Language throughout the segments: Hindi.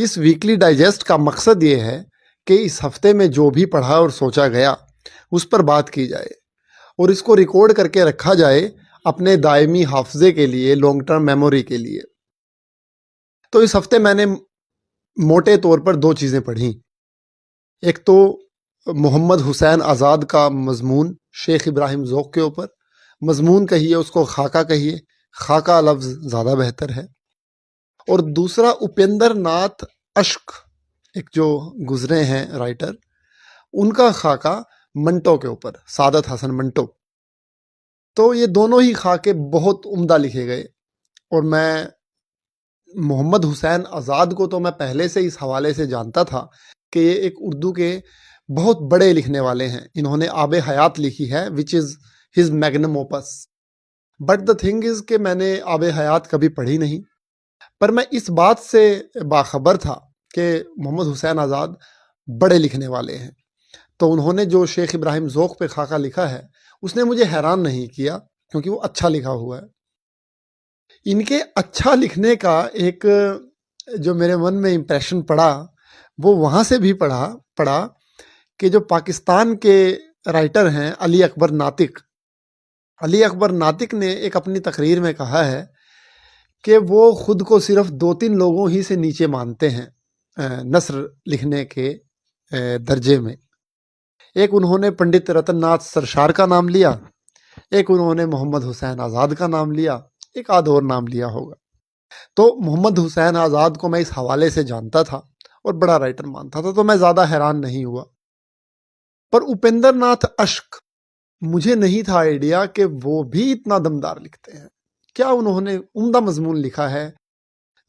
इस वीकली डाइजेस्ट का मकसद ये है कि इस हफ्ते में जो भी पढ़ा और सोचा गया उस पर बात की जाए और इसको रिकॉर्ड करके रखा जाए अपने दायमी हाफजे के लिए, लॉन्ग टर्म मेमोरी के लिए। तो इस हफ्ते मैंने मोटे तौर पर दो चीज़ें पढ़ी। एक तो मोहम्मद हुसैन आज़ाद का मजमून शेख इब्राहिम ज़ौक़ के ऊपर, मजमून कहिए उसको खाका कहिए, खाका लफ्ज़ ज़्यादा बेहतर है। और दूसरा उपेंद्र नाथ अश्क, एक जो गुजरे हैं राइटर, उनका खाका मंटो के ऊपर, सादत हसन मंटो। तो ये दोनों ही खाके बहुत उम्दा लिखे गए। और मैं मोहम्मद हुसैन आज़ाद को तो मैं पहले से इस हवाले से जानता था कि ये एक उर्दू के बहुत बड़े लिखने वाले हैं। इन्होंने आब हयात लिखी है, which is his magnum opus. But the thing is कि मैंने आब हयात कभी पढ़ी नहीं, पर मैं इस बात से बाखबर था कि मोहम्मद हुसैन आज़ाद बड़े लिखने वाले हैं। तो उन्होंने जो शेख इब्राहिम ज़ौक़ पे खाका लिखा है उसने मुझे हैरान नहीं किया, क्योंकि वो अच्छा लिखा हुआ है। इनके अच्छा लिखने का एक जो मेरे मन में इम्प्रेशन पड़ा वो वहाँ से भी पड़ा कि जो पाकिस्तान के राइटर हैं अली अकबर नातिक ने एक अपनी तकरीर में कहा है कि वो खुद को सिर्फ 2-3 लोगों ही से नीचे मानते हैं नस्र लिखने के दर्जे में। एक उन्होंने पंडित रतन नाथ सरशार का नाम लिया, एक उन्होंने मोहम्मद हुसैन आज़ाद का नाम लिया, एक आध और नाम लिया होगा। तो मोहम्मद हुसैन आज़ाद को मैं इस हवाले से जानता था और बड़ा राइटर मानता था, तो मैं ज़्यादा हैरान नहीं हुआ। पर उपेंद्र नाथ अश्क, मुझे नहीं था आइडिया कि वो भी इतना दमदार लिखते हैं। क्या उन्होंने उम्दा मजमून लिखा है।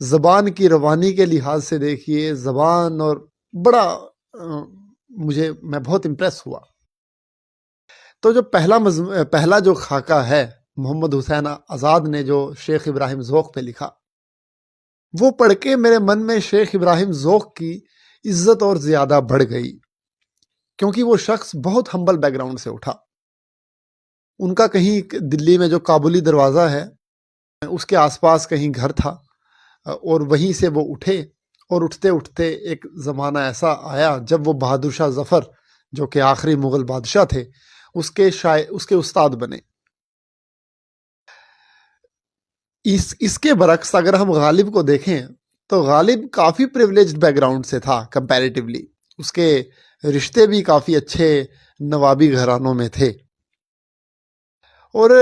ज़बान की रवानी के लिहाज से देखिए, ज़बान, और बड़ा मैं बहुत इम्प्रेस हुआ। तो जो पहला जो खाका है मोहम्मद हुसैन आज़ाद ने जो शेख इब्राहिम ज़ौक़ पे लिखा, वो पढ़ के मेरे मन में शेख इब्राहिम ज़ौक़ की इज्जत और ज़्यादा बढ़ गई, क्योंकि वो शख्स बहुत हम्बल बैकग्राउंड से उठा। उनका कहीं दिल्ली में जो काबुली दरवाज़ा है उसके आसपास कहीं घर था, और वहीं से वो उठे, और उठते उठते एक ज़माना ऐसा आया जब वो बहादुर शाह ज़फ़र, जो कि आखिरी मुग़ल बादशाह थे, उसके उस्ताद बने। इसके बरक्स अगर हम गालिब को देखें तो गालिब काफ़ी प्रिविलेज्ड बैकग्राउंड से था कंपैरेटिवली। उसके रिश्ते भी काफ़ी अच्छे नवाबी घरानों में थे। और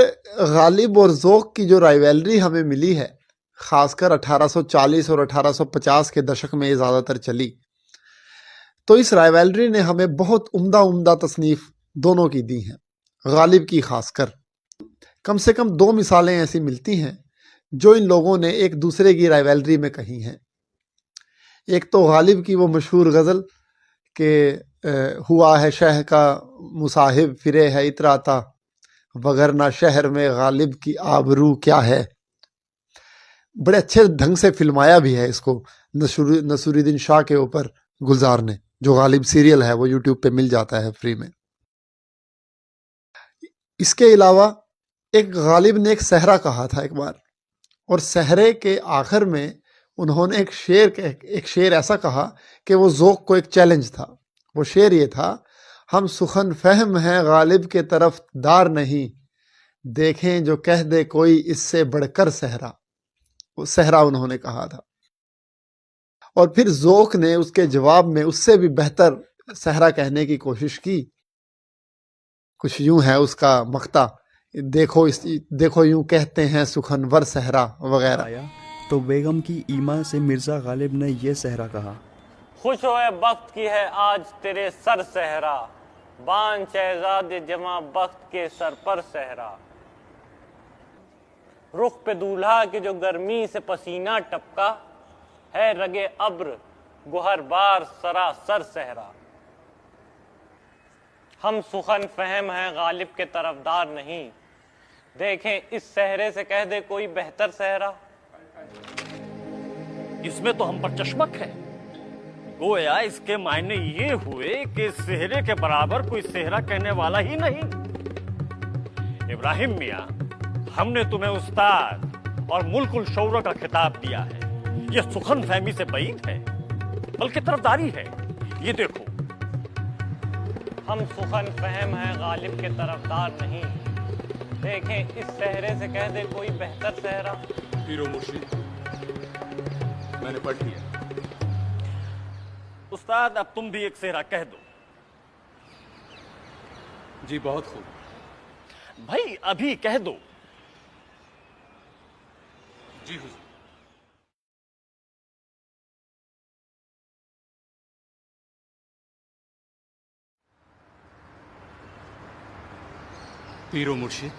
गालिब और ज़ौक़ की जो राइवलरी हमें मिली है, ख़ासकर 1840 और 1850 के दशक में ये ज़्यादातर चली, तो इस राइवलरी ने हमें बहुत उम्दा तसनीफ़ दोनों की दी हैं। गालिब की ख़ासकर कम से कम 2 मिसालें ऐसी मिलती हैं जो इन लोगों ने एक दूसरे की राइवलरी में कही हैं। एक तो गालिब की वो मशहूर गज़ल कि हुआ है शह का मुसाहिब फिरे है इतराता, वगरना शहर में गालिब की आबरू क्या है। बड़े अच्छे ढंग से फिल्माया भी है इसको नसूरुद्दीन शाह के ऊपर गुलजार ने। जो गालिब सीरियल है वो यूट्यूब पे मिल जाता है फ्री में। इसके अलावा एक गालिब ने एक सहरा कहा था एक बार, और सहरे के आखिर में उन्होंने एक शेर ऐसा कहा कि वो ज़ौक़ को एक चैलेंज था। वो शेर ये था, हम सुखन फहम हैं गालिब के तरफ दार नहीं, देखें जो कह दे कोई इससे बढ़कर सहरा। वो सहरा उन्होंने कहा था, और फिर ज़ौक़ ने उसके जवाब में उससे भी बेहतर सहरा कहने की कोशिश की। कुछ यूं है उसका मक्ता, देखो यूं कहते हैं सुखनवर सहरा वगैरह। आया तो बेगम की ईमा से मिर्ज़ा गालिब ने यह सहरा कहा, खुश होए बख्त की है आज तेरे सर सहरा, बान शहजाद जमा बख्त के सर पर सहरा। रुख पे दूल्हा के जो गर्मी से पसीना टपका, है रगे अब्र गुहर बार सरासर सहरा। हम सुखन फहम हैं गालिब के तरफदार नहीं, देखें इस सहरे से कह दे कोई बेहतर सहरा। इसमें तो हम पर चश्मक है। गोया इसके मायने ये हुए कि सेहरे के बराबर कोई सेहरा कहने वाला ही नहीं। इब्राहिम मियां, हमने तुम्हें उस्ताद और मुल्कुल शौरा का खिताब दिया है, यह सुखन फहमी से बईद है। बल्कि तरफदारी है। ये देखो, हम सुखन फहम हैं, गालिब के तरफदार नहीं। देखें इस सहरे से कह दे कोई बेहतर सहरा। पीरो मुर्शिद, मैंने पढ़ लिया। उस्ताद अब तुम भी एक सेहरा कह दो। जी बहुत खूब। भाई अभी कह दो। जी हुजूर। पीरो मुर्शिद,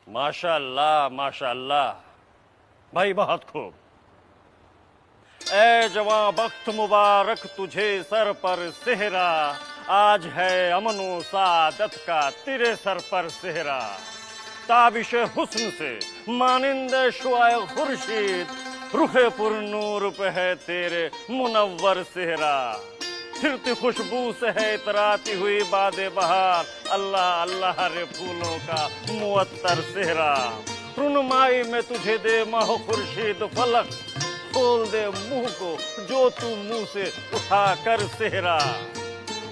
माशाअल्लाह माशाअल्लाह, भाई बहुत खूब। ए जवां बख्त मुबारक तुझे सर पर सेहरा, आज है अमनो सादत का तेरे सर पर सेहरा। ताबिश हुस्न से मानिंद शुआए खुर्शीद, रुखे पुरनूर पे है तेरे मुनव्वर सेहरा। फिरती खुशबू से है इतराती हुई बादे बहार, अल्लाह अल्लाह रे फूलों का मुअत्तर सेहरा। रुनुमाई में तुझे दे माह खुर्शीद फलक, खोल दे मुंह को जो तू मुंह से उठा कर सेहरा।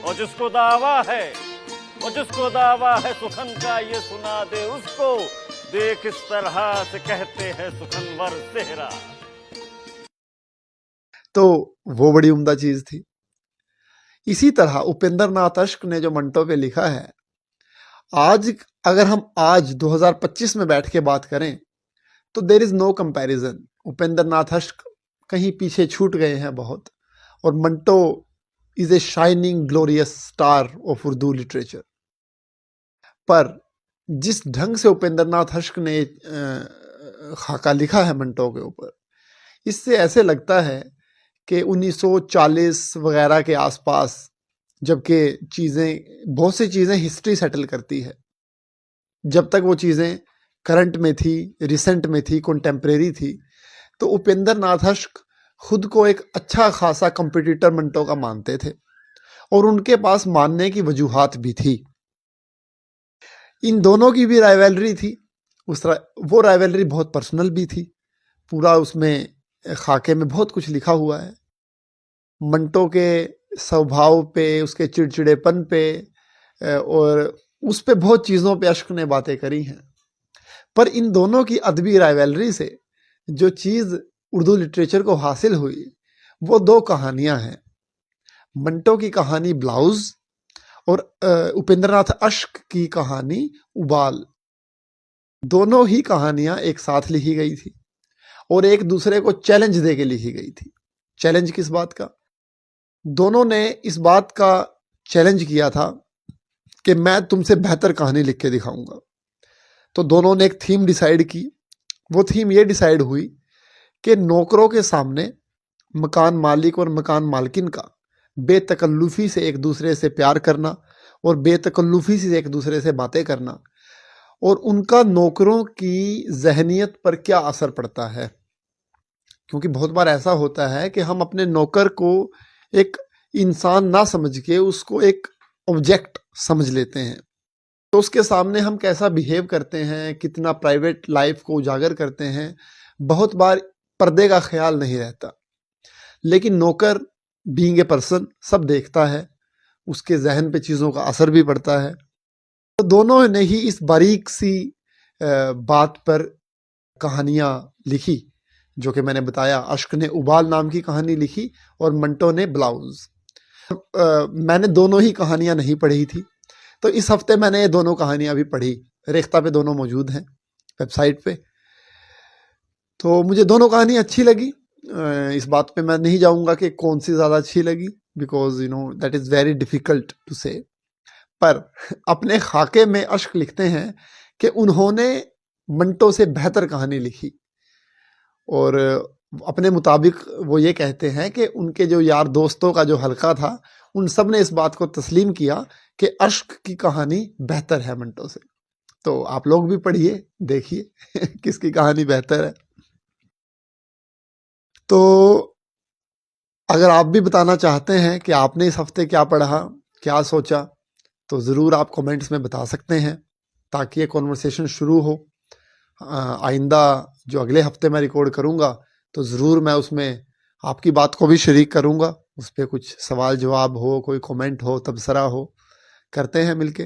और जिसको दावा है, और जिसको दावा है सुखन का, ये सुना दे उसको, देख इस तरह से कहते हैं सुखनवर सेहरा। तो वो बड़ी उम्दा चीज थी। इसी तरह उपेंद्र नाथ अश्क ने जो मंटो पे लिखा है, आज अगर हम आज 2025 में बैठ के बात करें तो there is no comparison. Upendra Nath Ashk कहीं पीछे छूट गए हैं बहुत, और Manto is a shining glorious star of Urdu literature. पर जिस ढंग से उपेंद्र नाथ अश्क ने खाका लिखा है मंटो के ऊपर, इससे ऐसे लगता है कि 1940 वगैरह के आसपास, जबकि चीज़ें, बहुत सी चीज़ें हिस्ट्री सेटल करती है, जब तक वो चीज़ें करंट में थी, रिसेंट में थी, कंटेम्प्रेरी थी, तो उपेंद्र नाथ अश्क खुद को एक अच्छा खासा कंपटीटर मंटो का मानते थे, और उनके पास मानने की वजूहात भी थी। इन दोनों की भी राइवलरी थी। वो राइवलरी बहुत पर्सनल भी थी। पूरा उसमें खाके में बहुत कुछ लिखा हुआ है मंटो के स्वभाव पे, उसके चिड़चिड़ेपन पे, और उस पे बहुत चीज़ों पे अश्क ने बातें करी हैं। पर इन दोनों की अदबी राइवलरी से जो चीज़ उर्दू लिटरेचर को हासिल हुई, वो दो कहानियां हैं। मंटो की कहानी ब्लाउज, और उपेंद्र नाथ अश्क की कहानी उबाल। दोनों ही कहानियां एक साथ लिखी गई थी और एक दूसरे को चैलेंज दे के लिखी गई थी। चैलेंज किस बात का? दोनों ने इस बात का चैलेंज किया था कि मैं तुमसे बेहतर कहानी लिख के दिखाऊंगा। तो दोनों ने एक थीम डिसाइड की। वो थीम ये डिसाइड हुई कि नौकरों के सामने मकान मालिक और मकान मालकिन का बेतकल्लुफी से एक दूसरे से प्यार करना और बेतकल्लुफी से एक दूसरे से बातें करना, और उनका नौकरों की जहनियत पर क्या असर पड़ता है। क्योंकि बहुत बार ऐसा होता है कि हम अपने नौकर को एक इंसान ना समझ के उसको एक ऑब्जेक्ट समझ लेते हैं, तो उसके सामने हम कैसा बिहेव करते हैं, कितना प्राइवेट लाइफ को उजागर करते हैं, बहुत बार पर्दे का ख्याल नहीं रहता। लेकिन नौकर बीइंग ए पर्सन सब देखता है, उसके जहन पे चीज़ों का असर भी पड़ता है। तो दोनों ने ही इस बारीक सी बात पर कहानियाँ लिखी, जो कि मैंने बताया। अश्क ने उबाल नाम की कहानी लिखी और मंटो ने ब्लाउज। मैंने दोनों ही कहानियाँ नहीं पढ़ी थी, तो इस हफ्ते मैंने ये दोनों कहानियाँ भी पढ़ी। रेख्ता पे दोनों मौजूद हैं वेबसाइट पे। तो मुझे दोनों कहानी अच्छी लगी। इस बात पे मैं नहीं जाऊंगा कि कौन सी ज़्यादा अच्छी लगी, because you know that is very difficult to say. पर अपने खाके में अश्क लिखते हैं कि उन्होंने मंटो से बेहतर कहानी लिखी, और अपने मुताबिक वो ये कहते हैं कि उनके जो यार दोस्तों का जो हल्का था, उन सब ने इस बात को तस्लीम किया कि अश्क की कहानी बेहतर है मंटो से। तो आप लोग भी पढ़िए, देखिए किसकी कहानी बेहतर है। तो अगर आप भी बताना चाहते हैं कि आपने इस हफ्ते क्या पढ़ा, क्या सोचा, तो ज़रूर आप कमेंट्स में बता सकते हैं, ताकि ये कॉन्वर्सेशन शुरू हो आइंदा जो अगले हफ्ते मैं रिकॉर्ड करूँगा तो ज़रूर मैं उसमें आपकी बात को भी शरीक करूँगा। उस पे कुछ सवाल जवाब हो, कोई कमेंट हो, तबसरा हो, करते हैं मिलके।